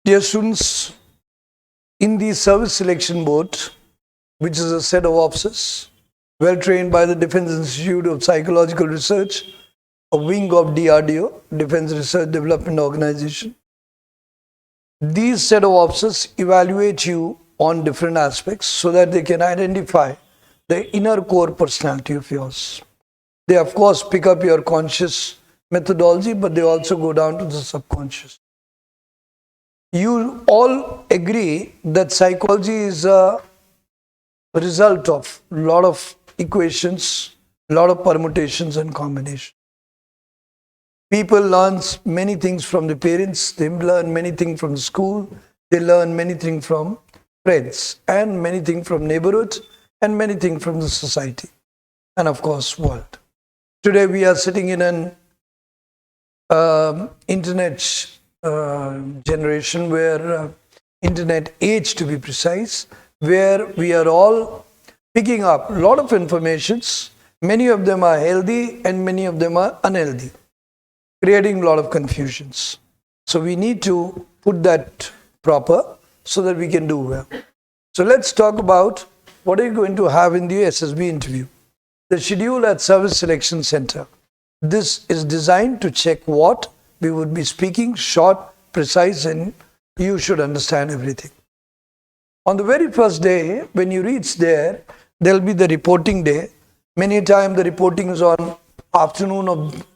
Dear students, in the Service Selection Board, which is a set of officers well trained by the Defense Institute of Psychological Research, a wing of DRDO, Defense Research Development Organization, these set of officers evaluate you on different aspects so that they can identify the inner core personality of yours. They, of course, pick up your conscious methodology, but they also go down to the subconscious. You all agree that psychology is a result of a lot of equations, a lot of permutations and combinations. People learn many things from the parents, they learn many things from school, they learn many things from friends, and many things from neighborhood, and many things from the society, and of course, world. Today we are sitting in an internet generation where internet age, to be precise, where we are all picking up a lot of informations. Many of them are healthy and many of them are unhealthy, creating a lot of confusions. So we need to put that proper so that we can do well. So let's talk about what are you going to have in the SSB interview. The schedule at Service Selection Center. This is designed to check what we would be speaking, short, precise, and you should understand everything. On the very first day, when you reach there, there'll be the reporting day. Many times the reporting is on afternoon of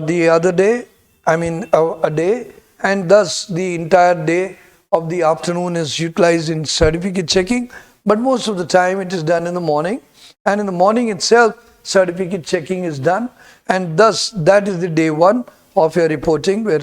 the other day, a day, and thus the entire day of the afternoon is utilized in certificate checking. But most of the time it is done in the morning, and in the morning itself, certificate checking is done, and thus that is the day one of your reporting, where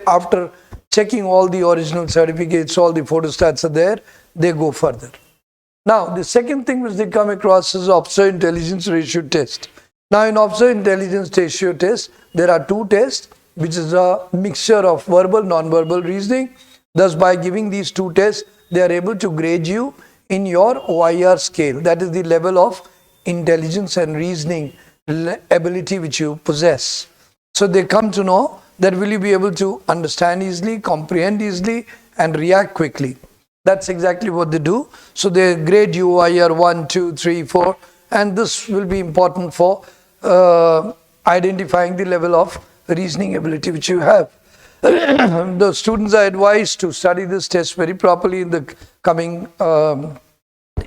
after checking all the original certificates, all the photostats are there, they go further. Now, the second thing which they come across is Officer Intelligence Ratio Test. Now, in Officer Intelligence Ratio Test, there are two tests, which is a mixture of verbal, non-verbal reasoning. Thus, by giving these two tests, they are able to grade you in your OIR scale. That is the level of intelligence and reasoning ability which you possess. So they come to know that will you be able to understand easily, comprehend easily, and react quickly. That's exactly what they do. So they grade you OIR 1, 2, 3, 4, and this will be important for identifying the level of reasoning ability which you have. The students are advised to study this test very properly in the coming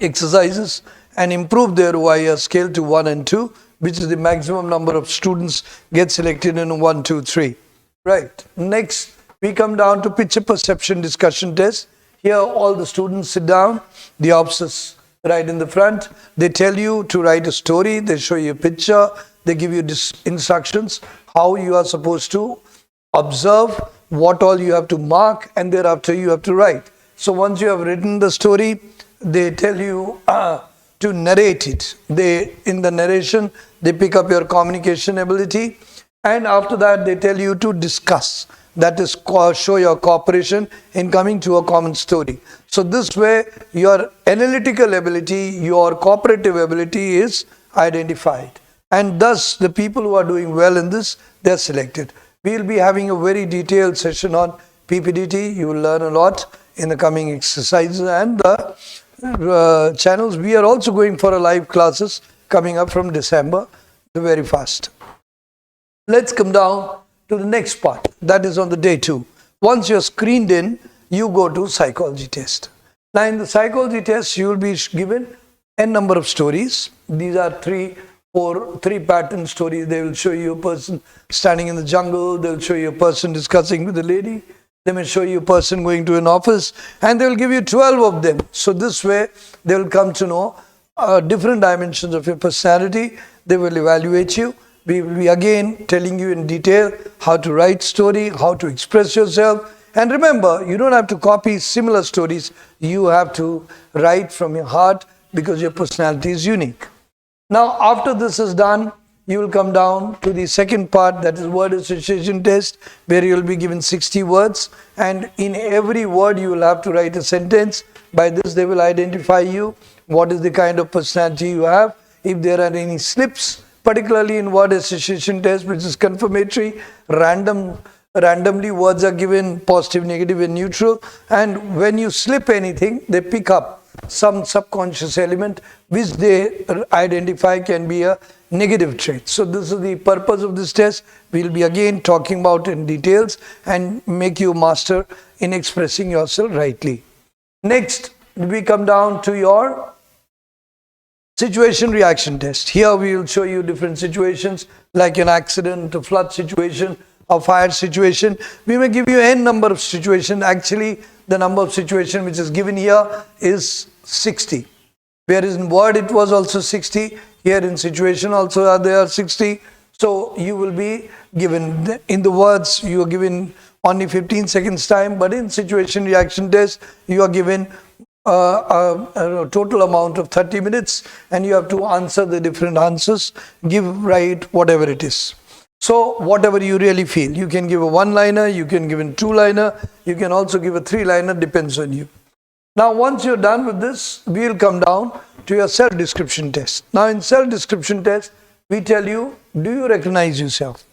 exercises and improve their OIR scale to 1 and 2, which is the maximum number of students get selected in 1, 2, 3. Right. Next, we come down to picture perception discussion test. Here, all the students sit down. The officers right in the front. They tell you to write a story. They show you a picture. They give you instructions how you are supposed to observe, what all you have to mark, and thereafter you have to write. So once you have written the story, they tell you to narrate it. In the narration, they pick up your communication ability, and after that they tell you to discuss. That is, show your cooperation in coming to a common story. So this way, your analytical ability, your cooperative ability is identified. And thus, the people who are doing well in this, they are selected. We will be having a very detailed session on PPDT. You will learn a lot in the coming exercises and the channels. We are also going for a live classes coming up from December, very fast. Let's come down to the next part, that is on the day 2. Once you're screened in, you go to psychology test. Now in the psychology test, you will be given n number of stories. These are three pattern stories. They will show you a person standing in the jungle, they will show you a person discussing with a lady, they may show you a person going to an office, and they will give you 12 of them. So this way, they will come to know different dimensions of your personality. They will evaluate you. We will be again telling you in detail how to write story, how to express yourself. And remember, you don't have to copy similar stories. You have to write from your heart because your personality is unique. Now, after this is done, you will come down to the second part, that is word association test, where you will be given 60 words. And in every word, you will have to write a sentence. By this, they will identify you, what is the kind of personality you have. If there are any slips, particularly in word association test, which is confirmatory, random randomly words are given, positive, negative and neutral, and when you slip anything, they pick up some subconscious element which they identify can be a negative trait. So this is the purpose of this test. We'll be again talking about in details and make you master in expressing yourself rightly. Next, we come down to your situation reaction test. Here we will show you different situations like an accident, a flood situation, a fire situation. We may give you n number of situations. Actually, the number of situations which is given here is 60. Whereas in word it was also 60. Here in situation also there are 60. So you will be given, in the words you are given only 15 seconds time, but in situation reaction test you are given a total amount of 30 minutes and you have to answer the different answers, give right whatever it is. So whatever you really feel, you can give a one-liner, you can give a two-liner, you can also give a three-liner, depends on you. Now once you're done with this, we'll come down to your self-description test. Now in self-description test, we tell you, do you recognize yourself?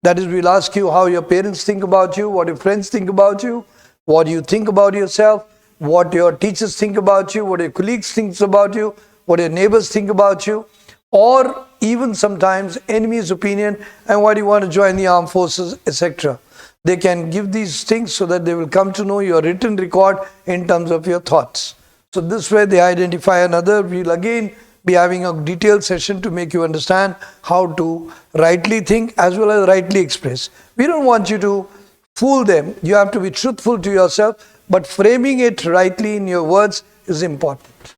That is, we'll ask you how your parents think about you, what your friends think about you, what you think about yourself, what your teachers think about you, what your colleagues think about you, what your neighbors think about you, or even sometimes enemy's opinion and why do you want to join the armed forces, etc. They can give these things so that they will come to know your written record in terms of your thoughts. So this way they identify another. We'll again be having a detailed session to make you understand how to rightly think as well as rightly express. We don't want you to fool them. You have to be truthful to yourself, but framing it rightly in your words is important.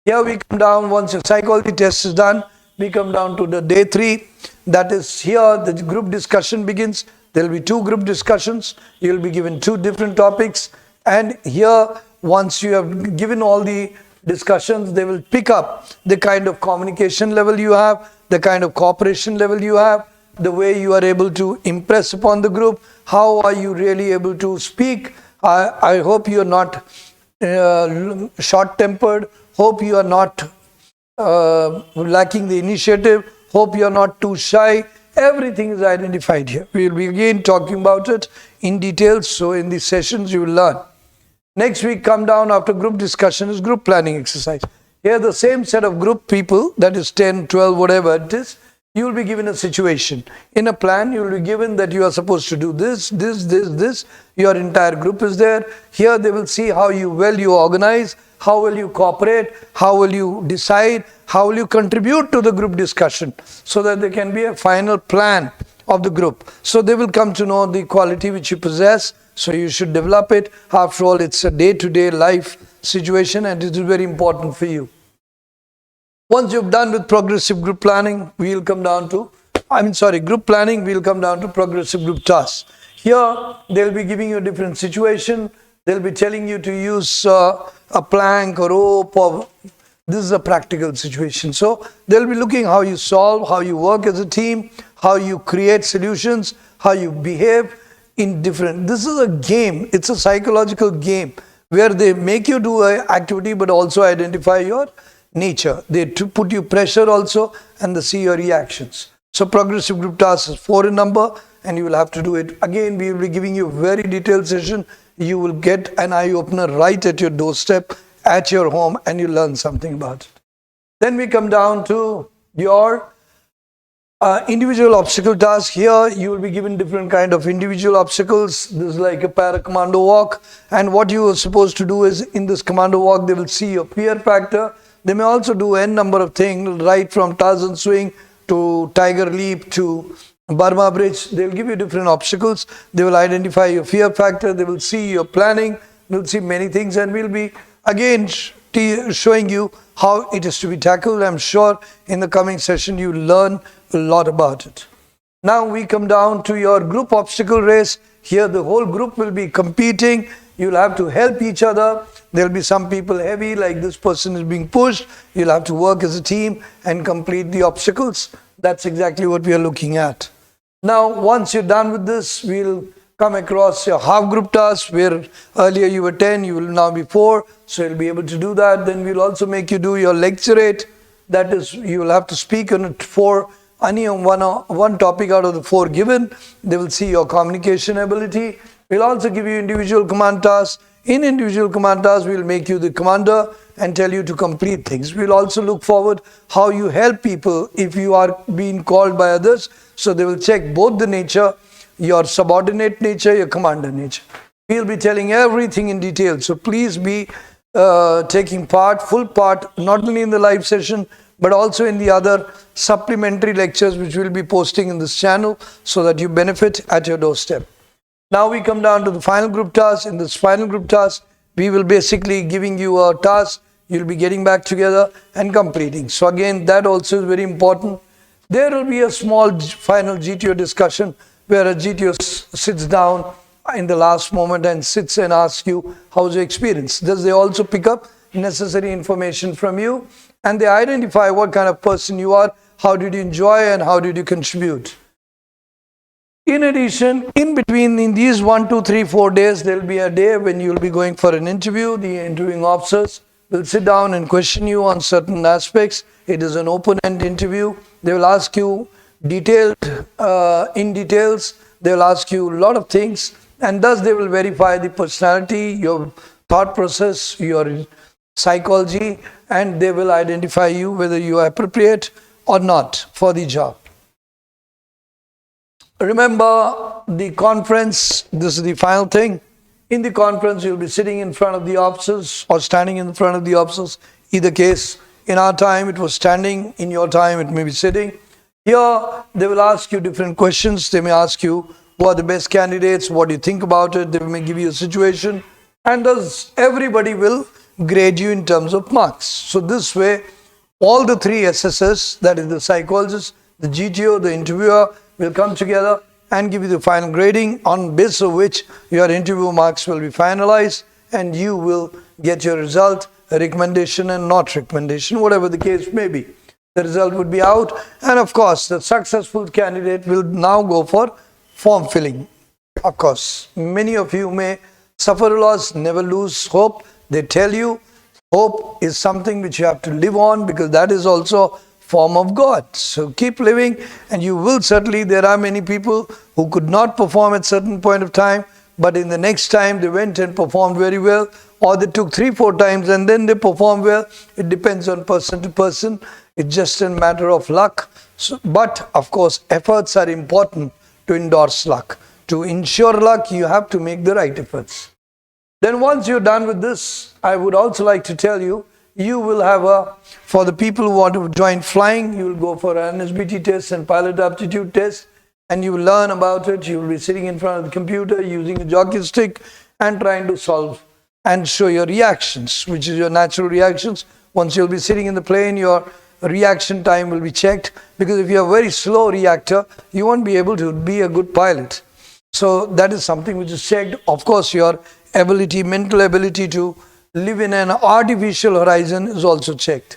Here we come down, once your psychology test is done, we come down to the day 3. That is, here the group discussion begins. There will be 2 group discussions. You will be given 2 different topics. And here, once you have given all the discussions, they will pick up the kind of communication level you have, the kind of cooperation level you have, the way you are able to impress upon the group, how are you really able to speak. I hope you are not short-tempered, hope you are not lacking the initiative, hope you are not too shy. Everything is identified here. We will be again talking about it in detail, so in these sessions you will learn. Next week, come down after group discussion is group planning exercise. Here the same set of group people, that is 10, 12, whatever it is, you will be given a situation. In a plan, you will be given that you are supposed to do this, this, this, this. Your entire group is there. Here they will see how well you organize, how will you cooperate, how will you decide, how will you contribute to the group discussion, so that there can be a final plan of the group. So they will come to know the quality which you possess, so you should develop it. After all, it's a day-to-day life situation and it is very important for you. Once you've done with progressive group planning, we'll come down to, group planning, we'll come down to progressive group tasks. Here, they'll be giving you a different situation. They'll be telling you to use a plank or rope, or this is a practical situation. So they'll be looking how you solve, how you work as a team, how you create solutions, how you behave in different. This is a game. It's a psychological game where they make you do an activity but also identify your nature. They put you pressure also and they see your reactions. So progressive group tasks is 4 in number and you will have to do it. Again, we will be giving you a very detailed session. You will get an eye-opener right at your doorstep, at your home, and you learn something about it. Then we come down to your individual obstacle task. Here you will be given different kind of individual obstacles. This is like a para-commando walk, and what you are supposed to do is, in this commando walk, they will see your fear factor. They may also do n number of things, right from Tarzan swing to tiger leap to Burma bridge. They will give you different obstacles. They will identify your fear factor. They will see your planning. They will see many things, and we'll be again showing you how it is to be tackled. I'm sure in the coming session you will learn a lot about it. Now we come down to your group obstacle race. Here the whole group will be competing. You'll have to help each other. There'll be some people heavy, like this person is being pushed. You'll have to work as a team and complete the obstacles. That's exactly what we are looking at. Now, once you're done with this, we'll come across your half group tasks, where earlier you were 10, you will now be 4. So you'll be able to do that. Then we'll also make you do your lecturate. That is, you will have to speak on it 4 any one topic out of the 4 given. They will see your communication ability. We'll also give you individual command tasks. In individual command tasks, we'll make you the commander and tell you to complete things. We'll also look forward how you help people if you are being called by others. So they will check both the nature, your subordinate nature, your commander nature. We'll be telling everything in detail. So please be taking part, full part, not only in the live session, but also in the other supplementary lectures which we'll be posting in this channel so that you benefit at your doorstep. Now we come down to the final group task. In this final group task, we will basically giving you a task. You'll be getting back together and completing. So again, that also is very important. There will be a small final GTO discussion where a GTO sits down in the last moment and sits and asks you, how's your experience? Thus, they also pick up necessary information from you and they identify what kind of person you are, how did you enjoy and how did you contribute. In addition, in between in these 1, 2, 3, 4 days, there will be a day when you will be going for an interview. The interviewing officers will sit down and question you on certain aspects. It is an open-end interview. They will ask you in details. They will ask you a lot of things, and thus they will verify the personality, your thought process, your psychology, and they will identify you whether you are appropriate or not for the job. Remember the conference, this is the final thing. In the conference, you'll be sitting in front of the officers or standing in front of the officers. Either case, in our time, it was standing. In your time, it may be sitting. Here, they will ask you different questions. They may ask you, who are the best candidates? What do you think about it? They may give you a situation. And thus, everybody will grade you in terms of marks. So this way, all the 3 SSS, that is the psychologist, the GTO, the interviewer, will come together and give you the final grading on basis of which your interview marks will be finalized and you will get your result, a recommendation and not recommendation, whatever the case may be. The result would be out and of course the successful candidate will now go for form filling. Of course, many of you may suffer a loss, never lose hope. They tell you hope is something which you have to live on because that is also form of God. So keep living and you will certainly, there are many people who could not perform at certain point of time, but in the next time they went and performed very well, or they took 3, 4 times and then they performed well. It depends on person to person. It's just a matter of luck. So, but of course, efforts are important to endorse luck. To ensure luck, you have to make the right efforts. Then once you're done with this, I would also like to tell you, you will have for the people who want to join flying, you will go for an SBT test and pilot aptitude test and you will learn about it. You will be sitting in front of the computer using a jockey stick and trying to solve and show your reactions, which is your natural reactions. Once you'll be sitting in the plane, your reaction time will be checked because if you're a very slow reactor, you won't be able to be a good pilot. So that is something which is checked. Of course, your ability, mental ability to live in an artificial horizon is also checked.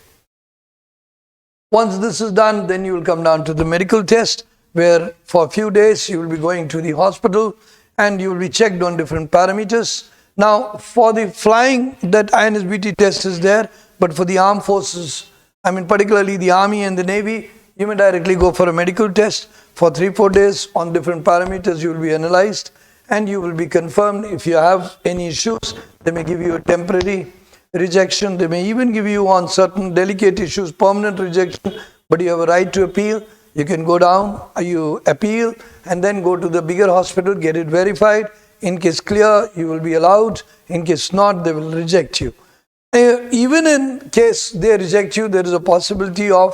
Once this is done, then you will come down to the medical test where for a few days you will be going to the hospital and you will be checked on different parameters. Now for the flying, that INSBT test is there, but for the armed forces, I mean particularly the Army and the Navy, you may directly go for a medical test. For 3, 4 days on different parameters you will be analyzed and you will be confirmed. If you have any issues, they may give you a temporary rejection. They may even give you on certain delicate issues permanent rejection, but you have a right to appeal. You can go down, you appeal and then go to the bigger hospital, get it verified. In case clear, you will be allowed. In case not, they will reject you. Even in case they reject you, there is a possibility of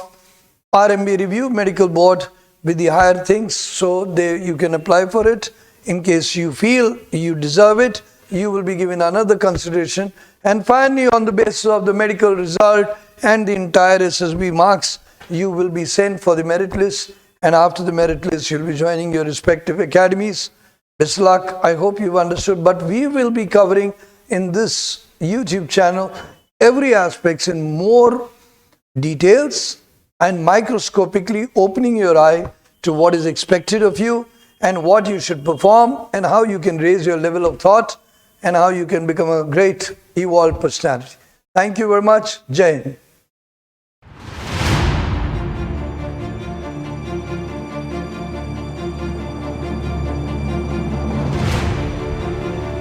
RMB review, medical board with the higher things, so you can apply for it. In case you feel you deserve it, you will be given another consideration. And finally, on the basis of the medical result and the entire SSB marks, you will be sent for the merit list. And after the merit list, you'll be joining your respective academies. Best luck. I hope you've understood. But we will be covering in this YouTube channel every aspect in more details and microscopically opening your eye to what is expected of you and what you should perform and how you can raise your level of thought and how you can become a great evolved personality. Thank you very much. Jai Hind.